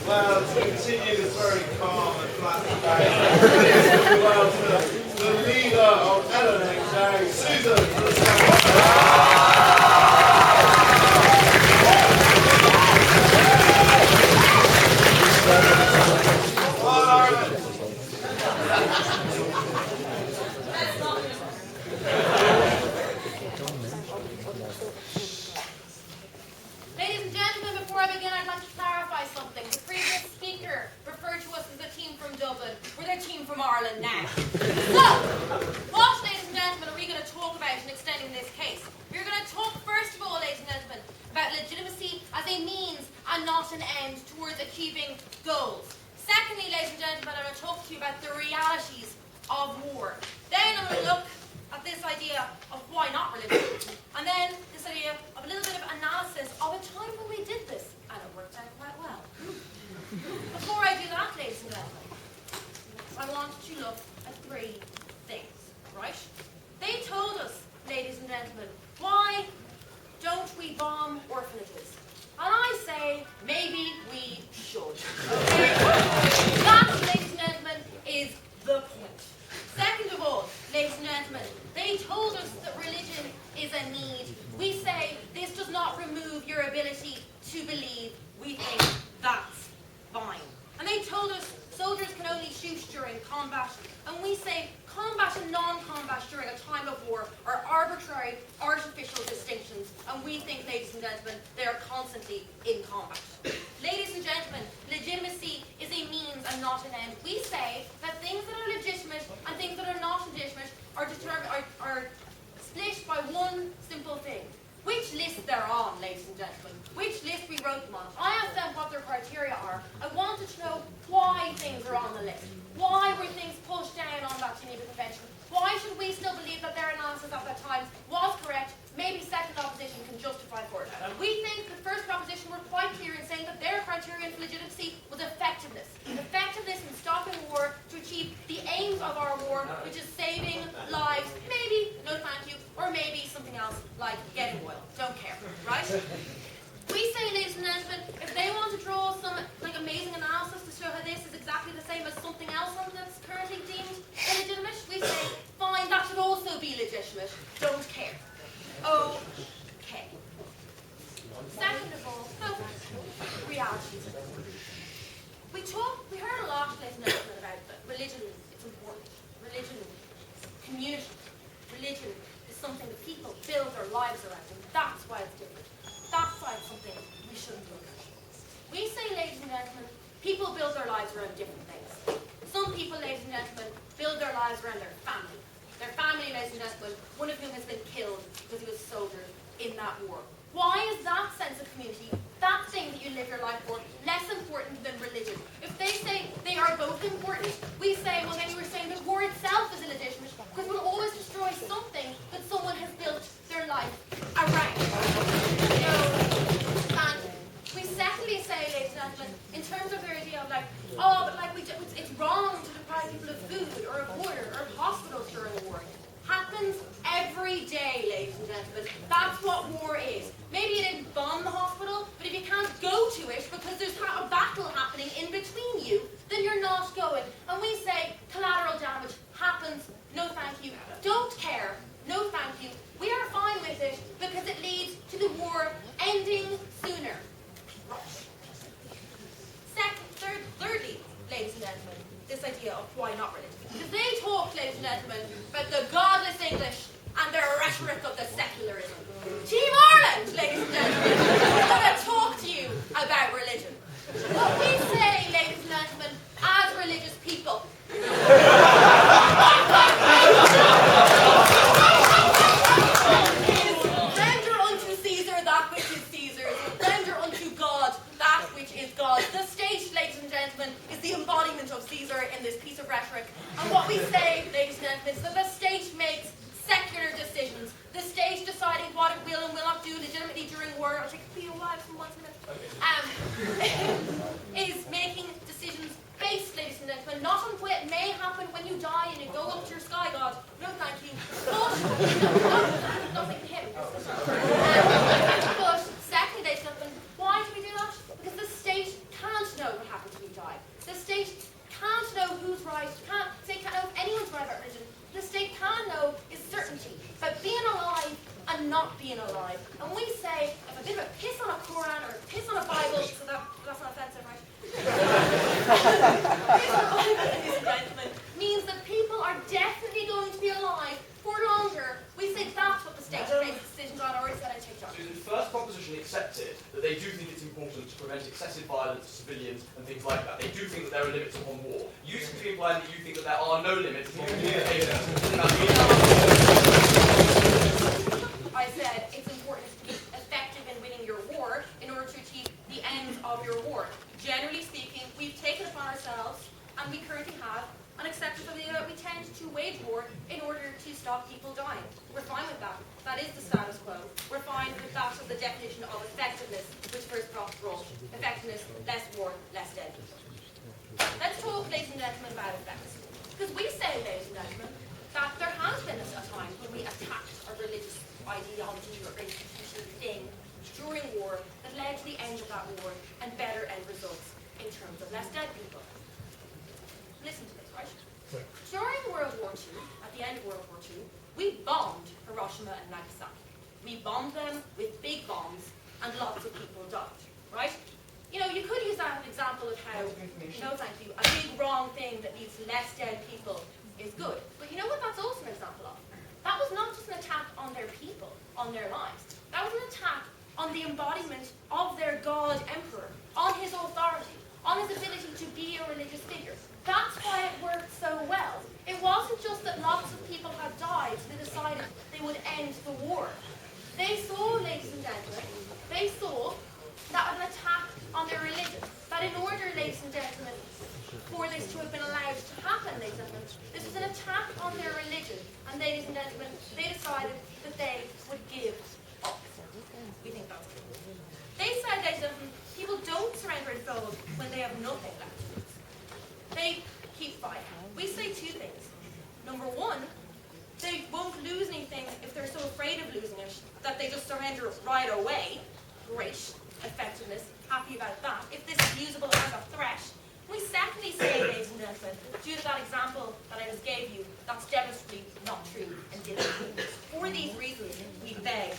Well, to continue this very calm and flat debate, well, to the leader of LNHA, Susan. Ladies and gentlemen, before I begin, I'd like to clarify something. The previous speaker referred to us as the team from Dublin. We're the team from Ireland now. So, what, ladies and gentlemen, are we going to talk about in extending this case? We're going to talk, first of all, ladies and gentlemen, about legitimacy as a means and not an end towards achieving goals. Secondly, ladies and gentlemen, I'm going to talk to you about the realities of war. Then I'm going to look at this idea of why not religion. And then this idea of a little bit of analysis of a time when we did this, and it worked out quite well. Before I do that, ladies and gentlemen, I want to look at three things, right? They told us, ladies and gentlemen, why don't we bomb orphanages? And I say, maybe we should. Okay? That, ladies and gentlemen, is the point. Second of all, ladies and gentlemen, they told us that religion is a need. We say this does not remove your ability to believe. We think that's fine. And they told us soldiers can only shoot during combat. And we say combat and non-combat during a time of war are arbitrary, artificial distinctions. And we think, ladies and gentlemen, they are constantly in combat. Ladies and gentlemen, legitimacy is a means and not an end. We say that things that are legitimate and things that are not legitimate are split by one simple thing. Which list they're on, ladies and gentlemen. Which list we wrote them on. I asked them what their criteria are. I wanted to know why things are on the list. Why were things pushed down on that Geneva Convention? Why should we still believe that their analysis at that time was correct? Maybe second opposition can justify for it. We think the first proposition were quite clear in saying that their criterion for legitimacy was effectiveness. Effectiveness in stopping war to achieve the aims of our war, which is saving lives, maybe, no thank you, or maybe something else like getting oil. Don't care, right? We say, ladies and gentlemen, if they want to draw some amazing analysis to show how this is exactly the same as something else that's currently deemed illegitimate, we say, fine, that should also be legitimate. Don't care. Okay. Second of all, realities. We heard a lot, ladies and gentlemen, about that religion. It's important. Religion, community. Religion is something that people build their lives around, and that's why it's different. That's why it's something we shouldn't look at. We say, ladies and gentlemen, people build their lives around different things. Some people, ladies and gentlemen, build their lives around their family. Their family, ladies and gentlemen, one of whom has been killed because he was a soldier in that war. Why is that sense of community, that thing that you live your life for, less important than religion? If they say they are both important, we say, well, then you were saying that war itself is illegitimate because we'll always destroy something that someone has built their life around. And we secondly say, ladies and gentlemen, in terms of their idea of it's wrong to deprive people of food or of water or of hospitals during a war. Happens every day, ladies and gentlemen. That's what war is. Maybe you didn't bomb the hospital, but if you can't go to it because there's a battle happening in between you, then you're not going. And we say collateral damage happens, no thank you. Don't care, no thank you. We are fine with it because it leads to the war ending sooner. Thirdly, ladies and gentlemen, this idea of why not religion. Because they talk, ladies and gentlemen, about the godless English and their rhetoric of the secularism. Team Ireland, ladies and gentlemen, is going to talk to you about religion. What we say, ladies and gentlemen, as religious people, render unto Caesar that which is Caesar's, render unto God that which is God's. The state, ladies and gentlemen, is the embodiment of Caesar in this piece of rhetoric. And what we say, ladies and gentlemen, is that the state makes secular decisions. The state deciding what it will and will not do legitimately during war, I'll take a pee away from 1 minute, is making decisions based, ladies and gentlemen, not on what may happen when you die and you go up to your sky god. No, thank you. But, nothing to him. But secondly, ladies and gentlemen, why do we do that? Because the state can't know what happens excessive violence to civilians and things like that. They do think that there are limits upon war. You seem to be implying that you think that there are no limits upon communication. I said it's important to be effective in winning your war in order to achieve the ends of your war. Generally speaking, we've taken it upon ourselves, and we currently have an acceptance of the idea that we tend to wage war in order to stop people dying. We're fine with that. That is the status quo. We're fine with that as the definition of effectiveness, which first crossed the road. Effectiveness, less war, less dead. Let's talk, ladies and gentlemen, about effectiveness. Because we say, ladies and gentlemen, that there has been a time when we attacked a religious ideology or institutional thing during war that led to the end of that war and better end results in terms of less dead people. Listen to this, right? During World War II, at the end of World War II, we bombed Hiroshima and Nagasaki. We bombed them with big bombs and lots of people died, right? You know, you could use that as an example of how, no thank you, a big wrong thing that leaves less dead people is good. But you know what that's also an example of? That was not just an attack on their people, on their lives. That was an attack on the embodiment of their God Emperor, on his authority, on his ability to be a religious figure. That's why it worked so well. It wasn't just that lots of people had died, so they decided they would end the war. They saw, ladies and gentlemen, they saw that an attack on their religion, that in order, ladies and gentlemen, for this to have been allowed to happen, ladies and gentlemen, this was an attack on their religion, and ladies and gentlemen, they decided that they would give up. We think that's good. They said, ladies and gentlemen, people don't surrender in full when they have nothing left. They keep fighting. We say two things. Number one, they won't lose anything if they're so afraid of losing it that they just surrender right away. Great. Effectiveness. Happy about that. If this is usable as a threat. We secondly say, ladies and gentlemen, due to that example that I just gave you, that's demonstrably not true and didn't. For these reasons, we beg